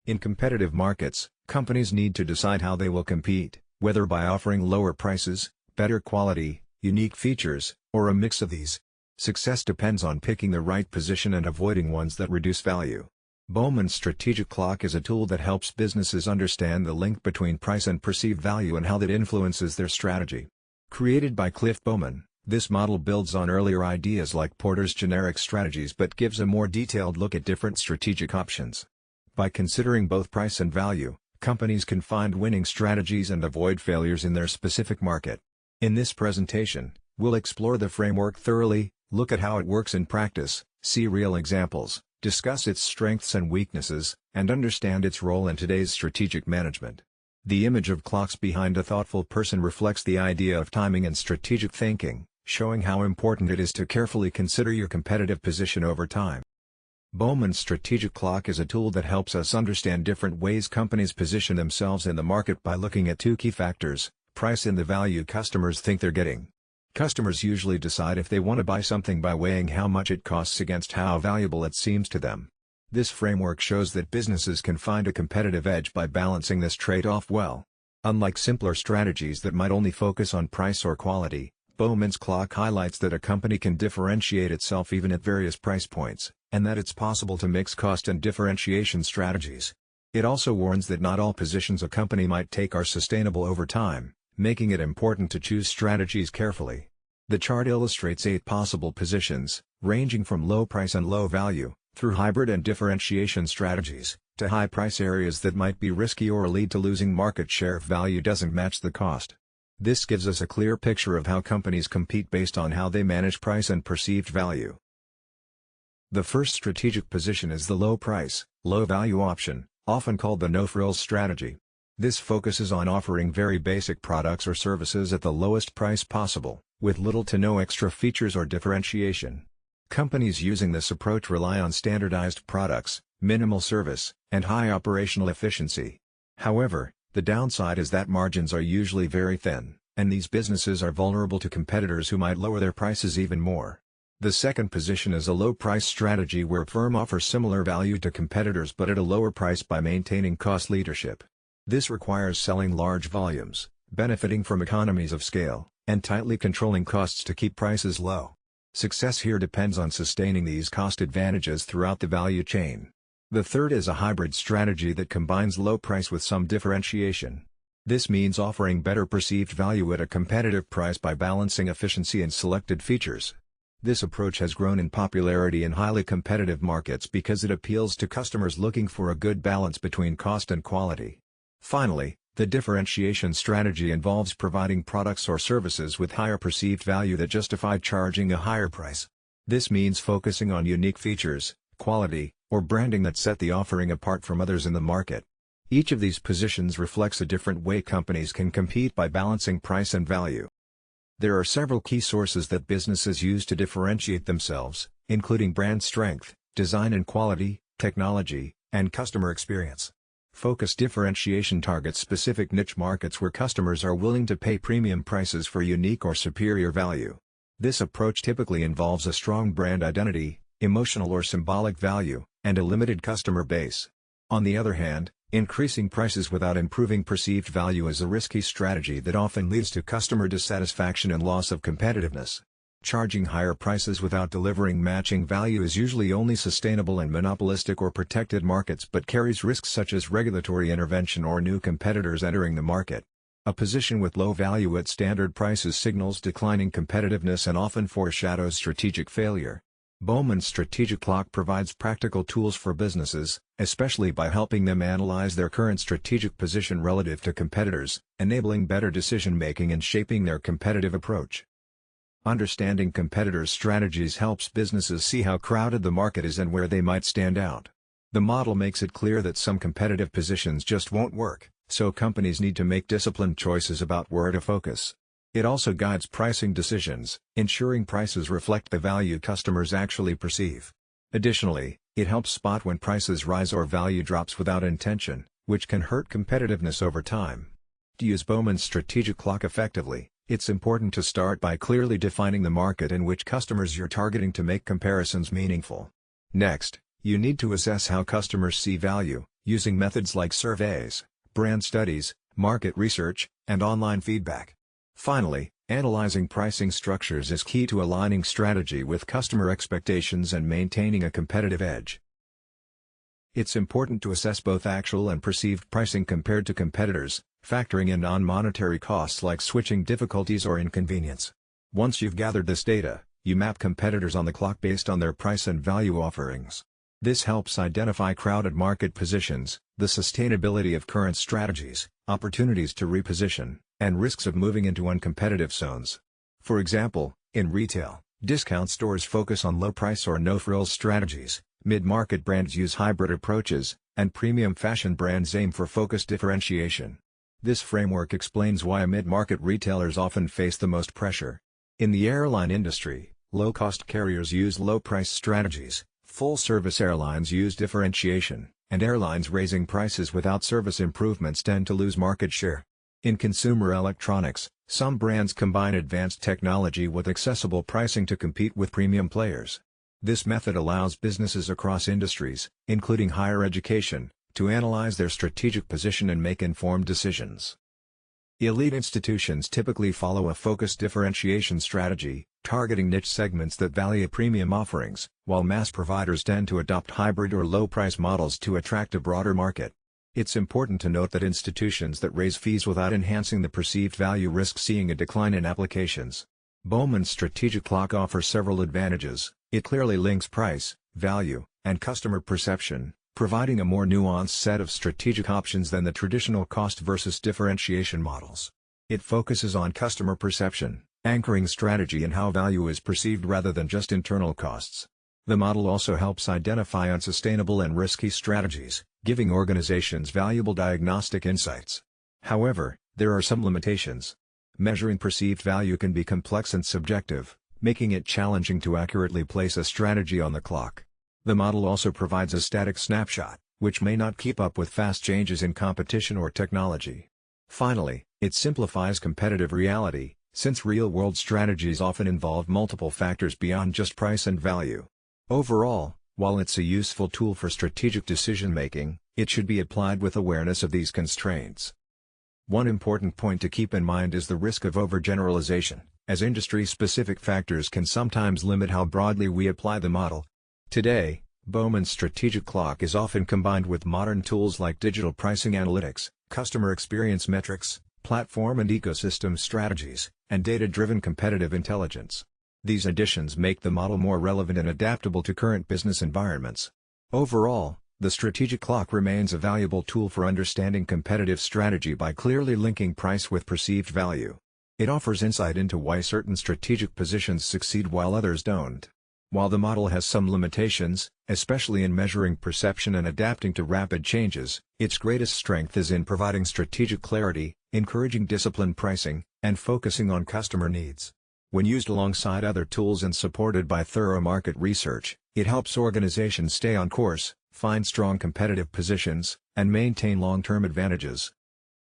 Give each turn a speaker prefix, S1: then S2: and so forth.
S1: In competitive markets, companies need to decide how they will compete, whether by offering lower prices, better quality, unique features, or a mix of these. Success depends on picking the right position and avoiding ones that reduce value. Bowman's strategic clock is a tool that helps businesses understand the link between price and perceived value and how that influences their strategy. Created by Cliff Bowman, this model builds on earlier ideas like Porter's generic strategies but gives a more detailed look at different strategic options. By considering both price and value, companies can find winning strategies and avoid failures in their specific market. In this presentation, we'll explore the framework thoroughly, look at how it works in practice, see real examples, discuss its strengths and weaknesses, and understand its role in today's strategic management. The image of clocks behind a thoughtful person reflects the idea of timing and strategic thinking, showing how important it is to carefully consider your competitive position over time. Bowman's strategic clock is a tool that helps us understand different ways companies position themselves in the market by looking at two key factors: price and the value customers think they're getting. Customers usually decide if they want to buy something by weighing how much it costs against how valuable it seems to them. This framework shows that businesses can find a competitive edge by balancing this trade-off well. Unlike simpler strategies that might only focus on price or quality, Bowman's clock highlights that a company can differentiate itself even at various price points, and that it's possible to mix cost and differentiation strategies. It also warns that not all positions a company might take are sustainable over time, making it important to choose strategies carefully. The chart illustrates 8 possible positions, ranging from low price and low value, through hybrid and differentiation strategies, to high price areas that might be risky or lead to losing market share if value doesn't match the cost. This gives us a clear picture of how companies compete based on how they manage price and perceived value. The first strategic position is the low price, low value option, often called the no-frills strategy. This focuses on offering very basic products or services at the lowest price possible, with little to no extra features or differentiation. Companies using this approach rely on standardized products, minimal service, and high operational efficiency. However, the downside is that margins are usually very thin, and these businesses are vulnerable to competitors who might lower their prices even more. The second position is a low-price strategy where a firm offers similar value to competitors but at a lower price by maintaining cost leadership. This requires selling large volumes, benefiting from economies of scale, and tightly controlling costs to keep prices low. Success here depends on sustaining these cost advantages throughout the value chain. The third is a hybrid strategy that combines low price with some differentiation. This means offering better perceived value at a competitive price by balancing efficiency and selected features. This approach has grown in popularity in highly competitive markets because it appeals to customers looking for a good balance between cost and quality. Finally, the differentiation strategy involves providing products or services with higher perceived value that justify charging a higher price. This means focusing on unique features, quality, or branding that set the offering apart from others in the market. Each of these positions reflects a different way companies can compete by balancing price and value. There are several key sources that businesses use to differentiate themselves, including brand strength, design and quality, technology, and customer experience. Focused differentiation targets specific niche markets where customers are willing to pay premium prices for unique or superior value. This approach typically involves a strong brand identity, emotional or symbolic value, and a limited customer base. On the other hand, increasing prices without improving perceived value is a risky strategy that often leads to customer dissatisfaction and loss of competitiveness. Charging higher prices without delivering matching value is usually only sustainable in monopolistic or protected markets but carries risks such as regulatory intervention or new competitors entering the market. A position with low value at standard prices signals declining competitiveness and often foreshadows strategic failure. Bowman's strategic clock provides practical tools for businesses, especially by helping them analyze their current strategic position relative to competitors, enabling better decision-making and shaping their competitive approach. Understanding competitors' strategies helps businesses see how crowded the market is and where they might stand out. The model makes it clear that some competitive positions just won't work, so companies need to make disciplined choices about where to focus. It also guides pricing decisions, ensuring prices reflect the value customers actually perceive. Additionally, it helps spot when prices rise or value drops without intention, which can hurt competitiveness over time. To use Bowman's strategic clock effectively, it's important to start by clearly defining the market in which customers you're targeting to make comparisons meaningful. Next, you need to assess how customers see value, using methods like surveys, brand studies, market research, and online feedback. Finally, analyzing pricing structures is key to aligning strategy with customer expectations and maintaining a competitive edge. It's important to assess both actual and perceived pricing compared to competitors, factoring in non-monetary costs like switching difficulties or inconvenience. Once you've gathered this data, you map competitors on the clock based on their price and value offerings. This helps identify crowded market positions, the sustainability of current strategies, opportunities to reposition, and risks of moving into uncompetitive zones. For example, in retail, discount stores focus on low-price or no-frills strategies, mid-market brands use hybrid approaches, and premium fashion brands aim for focused differentiation. This framework explains why mid-market retailers often face the most pressure. In the airline industry, low-cost carriers use low-price strategies, full-service airlines use differentiation, and airlines raising prices without service improvements tend to lose market share. In consumer electronics, some brands combine advanced technology with accessible pricing to compete with premium players. This method allows businesses across industries, including higher education, to analyze their strategic position and make informed decisions. Elite institutions typically follow a focused differentiation strategy, targeting niche segments that value premium offerings, while mass providers tend to adopt hybrid or low-price models to attract a broader market. It's important to note that institutions that raise fees without enhancing the perceived value risk seeing a decline in applications. Bowman's strategic clock offers several advantages. It clearly links price, value, and customer perception, providing a more nuanced set of strategic options than the traditional cost versus differentiation models. It focuses on customer perception, anchoring strategy in how value is perceived rather than just internal costs. The model also helps identify unsustainable and risky strategies, giving organizations valuable diagnostic insights. However, there are some limitations. Measuring perceived value can be complex and subjective, making it challenging to accurately place a strategy on the clock. The model also provides a static snapshot, which may not keep up with fast changes in competition or technology. Finally, it simplifies competitive reality, since real-world strategies often involve multiple factors beyond just price and value. Overall, while it's a useful tool for strategic decision-making, it should be applied with awareness of these constraints. One important point to keep in mind is the risk of overgeneralization, as industry-specific factors can sometimes limit how broadly we apply the model. Today, Bowman's strategic clock is often combined with modern tools like digital pricing analytics, customer experience metrics, platform and ecosystem strategies, and data-driven competitive intelligence. These additions make the model more relevant and adaptable to current business environments. Overall, the strategic clock remains a valuable tool for understanding competitive strategy by clearly linking price with perceived value. It offers insight into why certain strategic positions succeed while others don't. While the model has some limitations, especially in measuring perception and adapting to rapid changes, its greatest strength is in providing strategic clarity, encouraging disciplined pricing, and focusing on customer needs. When used alongside other tools and supported by thorough market research, it helps organizations stay on course, find strong competitive positions, and maintain long-term advantages.